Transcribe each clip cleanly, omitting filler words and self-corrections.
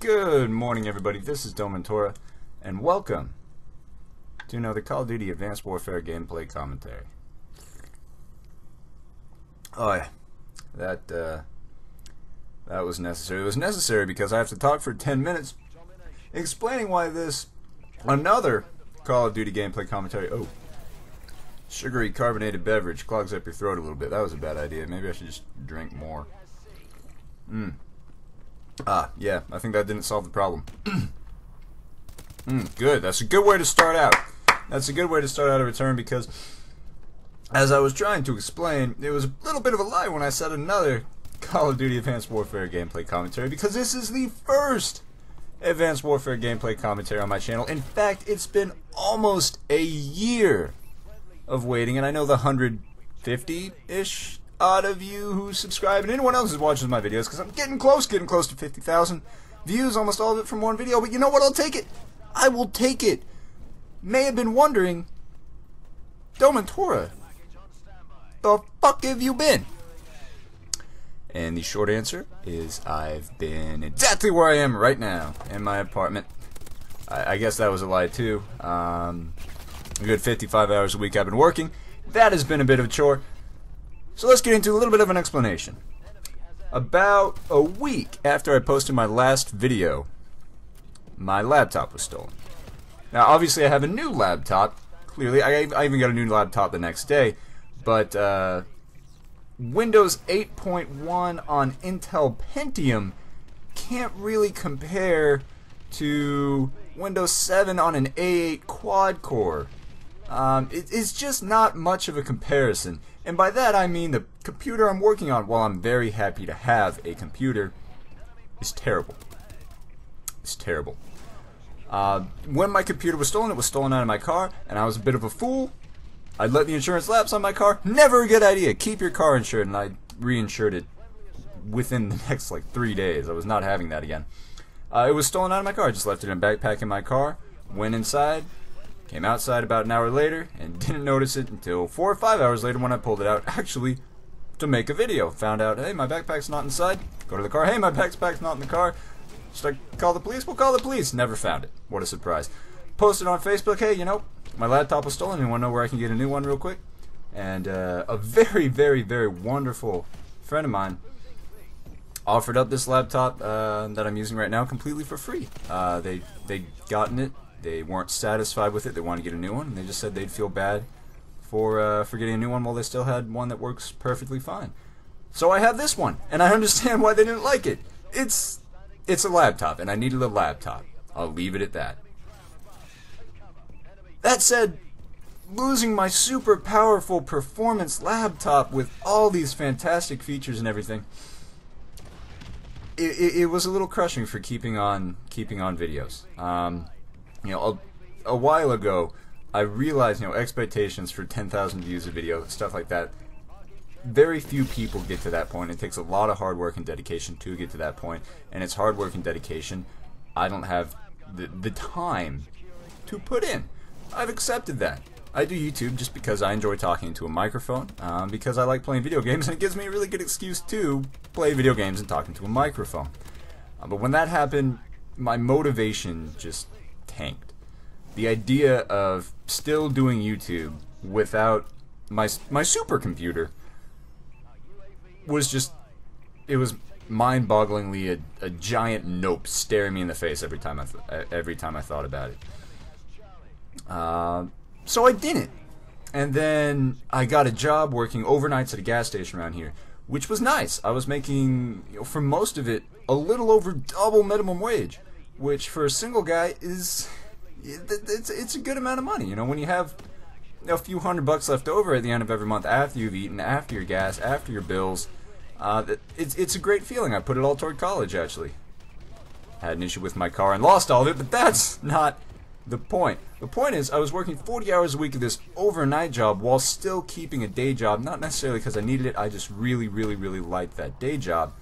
Good morning, everybody. This is domentora, and welcome to another Call of Duty Advanced Warfare gameplay commentary. Oh yeah, that was necessary. It was necessary because I have to talk for 10 minutes explaining why this another Call of Duty gameplay commentary. Oh, sugary carbonated beverage clogs up your throat a little bit. That was a bad idea. Maybe I should just drink more. Yeah, I think that didn't solve the problem. Good. That's a good way to start out. That's a good way to start out a return because, as I was trying to explain, it was a little bit of a lie when I said another Call of Duty Advanced Warfare gameplay commentary, because this is the first Advanced Warfare gameplay commentary on my channel. In fact, it's been almost a year of waiting, and I know the 150-ish odd of you who subscribe and anyone else who watches my videos, because I'm getting close to 50,000 views, almost all of it from one video. But you know what? I'll take it. I will take it. May have been wondering, domentora, the fuck have you been? And the short answer is I've been exactly where I am right now, in my apartment. I guess that was a lie too. A good 55 hours a week I've been working. That has been a bit of a chore. So let's get into a little bit of an explanation. About a week after I posted my last video, my laptop was stolen. Now obviously I have a new laptop, clearly. I even got a new laptop the next day, but Windows 8.1 on Intel Pentium can't really compare to Windows 7 on an A8 quad-core. It's just not much of a comparison. And by that I mean the computer I'm working on, while I'm very happy to have a computer, is terrible. It's terrible. When my computer was stolen, it was stolen out of my car, and I was a bit of a fool. I let the insurance lapse on my car. Never a good idea. Keep your car insured, and I reinsured it within the next like 3 days. I was not having that again. It was stolen out of my car. I just left it in a backpack in my car, went inside, came outside about an hour later, and didn't notice it until 4 or 5 hours later when I pulled it out, actually, to make a video. Found out, hey, my backpack's not inside. Go to the car, hey, my backpack's not in the car. Should I call the police? We'll call the police. Never found it. What a surprise. Posted on Facebook, hey, you know, my laptop was stolen. You want to know where I can get a new one real quick? And a very, very, very wonderful friend of mine offered up this laptop that I'm using right now completely for free. They'd gotten it. They weren't satisfied with it. They wanted to get a new one, and they just said they'd feel bad for getting a new one while they still had one that works perfectly fine. So I have this one, and I understand why they didn't like it. It's a laptop, and I needed a laptop. I'll leave it at that. That said, losing my super powerful performance laptop with all these fantastic features and everything, it was a little crushing for keeping on videos. You know, a while ago, I realized, you know, expectations for 10,000 views a video, stuff like that. Very few people get to that point. It takes a lot of hard work and dedication to get to that point, and it's hard work and dedication I don't have the time to put in. I've accepted that. I do YouTube just because I enjoy talking into a microphone, because I like playing video games, and it gives me a really good excuse to play video games and talk into a microphone. But when that happened, my motivation just tanked. The idea of still doing YouTube without my supercomputer was just, it was mind-bogglingly a giant nope staring me in the face every time I thought about it. So I didn't. And then I got a job working overnights at a gas station around here, which was nice. I was making, you know, for most of it, a little over double minimum wage, which for a single guy is, it's a good amount of money. You know, when you have a few $100 left over at the end of every month after you've eaten, after your gas, after your bills, it's a great feeling. I put it all toward college, actually. Had an issue with my car and lost all of it, but that's not the point. The point is, I was working 40 hours a week of this overnight job while still keeping a day job, not necessarily because I needed it, I just really, really, really liked that day job.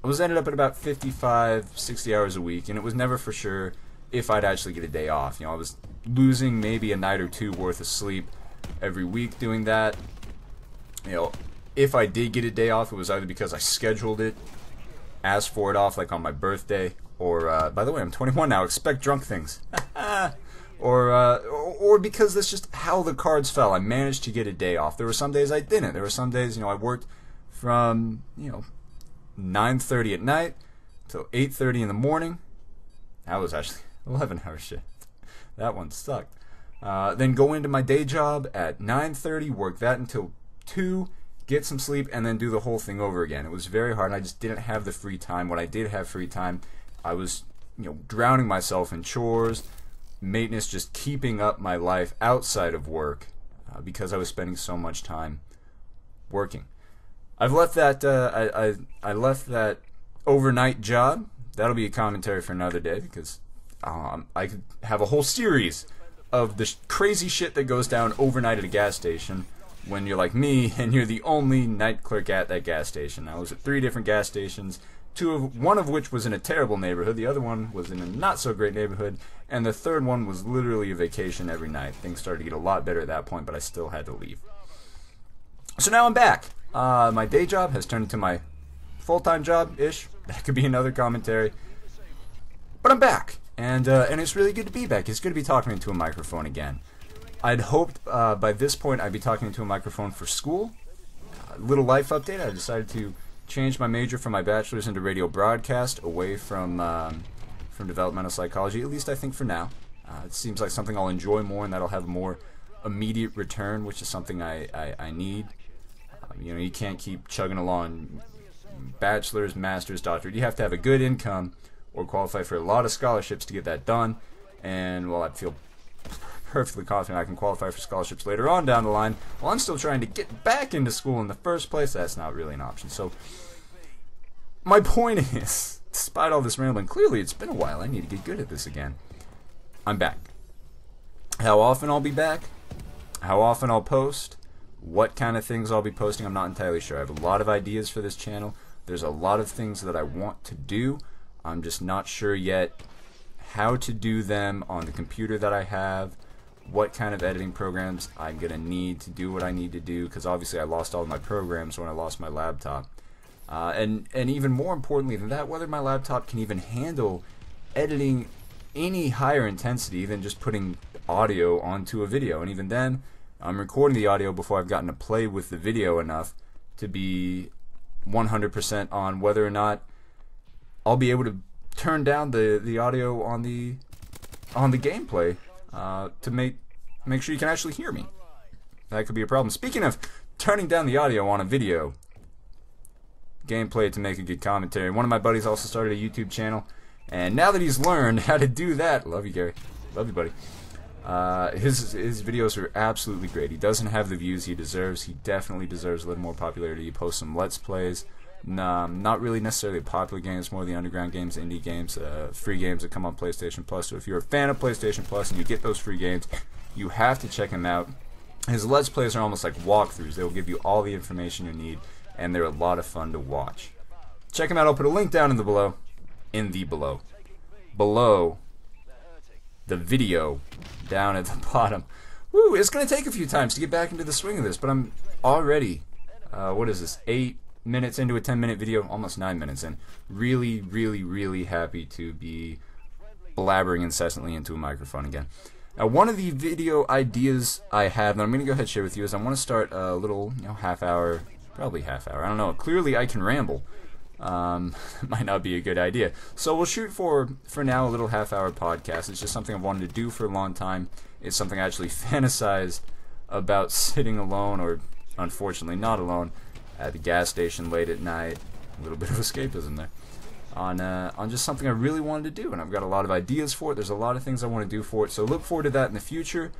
I was ended up at about 55, 60 hours a week, and it was never for sure if I'd actually get a day off. You know, I was losing maybe a night or two worth of sleep every week doing that. You know, if I did get a day off, it was either because I scheduled it ask for it off like on my birthday, or by the way, I'm 21 now, expect drunk things. Or because that's just how the cards fell. I managed to get a day off. There were some days I didn't. There were some days, I worked from, 9:30 at night till 8:30 in the morning. That was actually 11-hour shift. That one sucked. Then go into my day job at 9:30, work that until 2, get some sleep, and then do the whole thing over again. It was very hard, and I just didn't have the free time. When I did have free time, I was, drowning myself in chores, maintenance, just keeping up my life outside of work because I was spending so much time working. I've left that. I left that overnight job. That'll be a commentary for another day because I could have a whole series of the crazy shit that goes down overnight at a gas station when you're like me and you're the only night clerk at that gas station. I was at 3 different gas stations. One of which was in a terrible neighborhood, the other one was in a not so great neighborhood, and the third one was literally a vacation every night. Things started to get a lot better at that point, but I still had to leave. So now I'm back. My day job has turned into my full-time job-ish. That could be another commentary. But I'm back, and it's really good to be back. It's good to be talking into a microphone again. I'd hoped by this point I'd be talking into a microphone for school. Little life update, I decided to changed my major from my bachelor's into radio broadcast, away from developmental psychology, at least I think for now. It seems like something I'll enjoy more, and that'll have a more immediate return, which is something I need. You can't keep chugging along bachelor's, master's, doctorate. You have to have a good income or qualify for a lot of scholarships to get that done. And while I feel perfectly confident I can qualify for scholarships later on down the line, while I'm still trying to get back into school in the first place, that's not really an option. So my point is, despite all this rambling, clearly it's been a while. I need to get good at this again. I'm back. How often I'll be back, how often I'll post, what kind of things I'll be posting, I'm not entirely sure. I have a lot of ideas for this channel. There's a lot of things that I want to do. I'm just not sure yet how to do them on the computer that I have, what kind of editing programs I'm going to need to do what I need to do, because obviously I lost all of my programs when I lost my laptop. And even more importantly than that, whether my laptop can even handle editing any higher intensity than just putting audio onto a video. And even then, I'm recording the audio before I've gotten to play with the video enough to be 100% on whether or not I'll be able to turn down the audio on the gameplay to make sure you can actually hear me. That could be a problem. Speaking of turning down the audio on a video gameplay to make a good commentary, one of my buddies also started a YouTube channel, and now that he's learned how to do that, love you, Gary, love you, buddy. His videos are absolutely great. He doesn't have the views he deserves. He definitely deserves a little more popularity. He posts some Let's Plays. Not really necessarily popular games, more the underground games, indie games, free games that come on PlayStation Plus. So if you're a fan of PlayStation Plus and you get those free games, you have to check him out. His Let's Plays are almost like walkthroughs. They will give you all the information you need, and they're a lot of fun to watch. Check him out. I'll put a link down in the below. Below the video down at the bottom. Woo, it's going to take a few times to get back into the swing of this, but I'm already, what is this, 8 minutes into a 10-minute video, almost 9 minutes in. Really, really, really happy to be blabbering incessantly into a microphone again. Now, one of the video ideas I have that I'm going to go ahead and share with you is I want to start a little, half hour, probably half hour, I don't know. Clearly I can ramble. Might not be a good idea. So we'll shoot for now a little half-hour podcast. It's just something I've wanted to do for a long time. It's something I actually fantasize about sitting alone, or unfortunately not alone, at the gas station late at night. A little bit of escapism there. On just something I really wanted to do, and I've got a lot of ideas for it. There's a lot of things I want to do for it, so look forward to that in the future.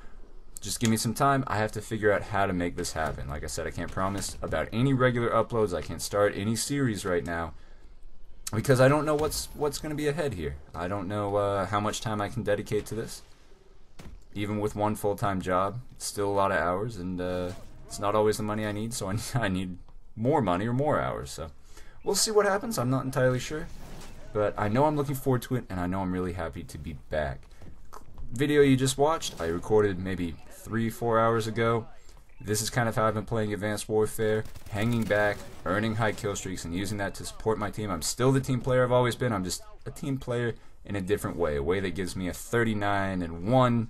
Just give me some time. I have to figure out how to make this happen. Like I said, I can't promise about any regular uploads. I can't start any series right now because I don't know what's going to be ahead here. I don't know how much time I can dedicate to this. Even with one full-time job, it's still a lot of hours, and it's not always the money I need, so I need more money or more hours. So we'll see what happens. I'm not entirely sure, but I know I'm looking forward to it, and I know I'm really happy to be back. Video you just watched, I recorded maybe 3-4 hours ago. This is kind of how I've been playing Advanced Warfare, hanging back, earning high kill streaks, and using that to support my team. I'm still the team player I've always been. I'm just a team player in a different way, a way that gives me a 39-1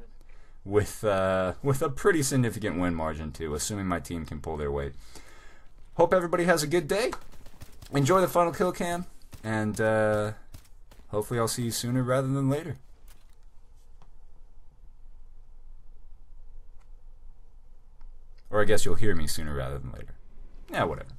with a pretty significant win margin too, assuming my team can pull their weight. Hope everybody has a good day. Enjoy the final kill cam, and hopefully I'll see you sooner rather than later. Or I guess you'll hear me sooner rather than later. Yeah, whatever.